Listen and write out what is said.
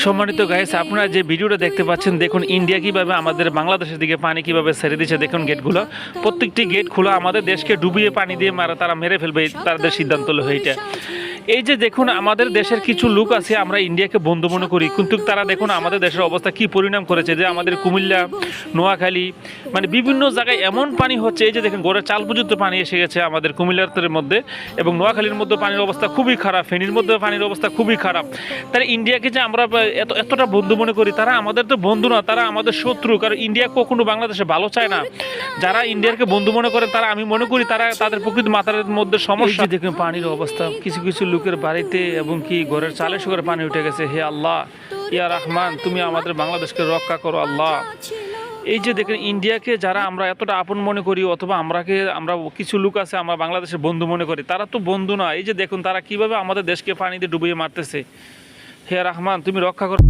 সম্মানিত গাইস, আপনারা যে ভিডিওটা দেখতে পাচ্ছেন, দেখুন ইন্ডিয়া কিভাবে আমাদের বাংলাদেশের দিকে পানি কিভাবে ছেড়ে দিচ্ছে। দেখুন গেটগুলো, প্রত্যেকটি গেট খোলা, আমাদের দেশকে ডুবিয়ে পানি দিয়ে তারা মেরে ফেলবে, তাদের সিদ্ধান্ত হলো এইটা। এই যে দেখুন আমাদের দেশের কিছু লোক আছে, আমরা ইন্ডিয়াকে বন্ধু মনে করি, কিন্তু তারা দেখুন আমাদের দেশের অবস্থা কি পরিণাম করেছে। যে আমাদের কুমিল্লা, নোয়াখালী, মানে বিভিন্ন জায়গায় এমন পানি হচ্ছে, এই যে দেখুন গড়ের চাল পর্যন্ত পানি এসে গেছে আমাদের কুমিল্লার মধ্যে, এবং নোয়াখালীর মধ্যে পানির অবস্থা খুবই খারাপ, ফেনীর মধ্যে পানির অবস্থা খুবই খারাপ। তারা ইন্ডিয়াকে যে আমরা এতটা বন্ধু মনে করি, তারা আমাদের তো বন্ধু না, তারা আমাদের শত্রু। কারণ ইন্ডিয়া কখনো বাংলাদেশে ভালো চায় না। যারা ইন্ডিয়াকে বন্ধু মনে করে, তারা, আমি মনে করি তারা, তাদের প্রকৃত মাথার মধ্যে সমস্যা। দেখুন পানির অবস্থা, কিছু কিছু লোকের বাড়িতে এবং কি ঘরের চালে সুগারে পানি উঠে গেছে। হে আল্লাহ, ইয়া রহমান, তুমি আমাদের বাংলাদেশকে রক্ষা করো আল্লাহ। এই যে দেখেন ইন্ডিয়াকে যারা আমরা এতটা আপন মনে করি, অথবা আমরা কিছু লোক আছে আমরা বাংলাদেশের বন্ধু মনে করি, তারা তো বন্ধু না। এই যে দেখুন তারা কিভাবে আমাদের দেশকে পানি দিয়ে ডুবিয়ে মারতেছে। হে রহমান, তুমি রক্ষা করো।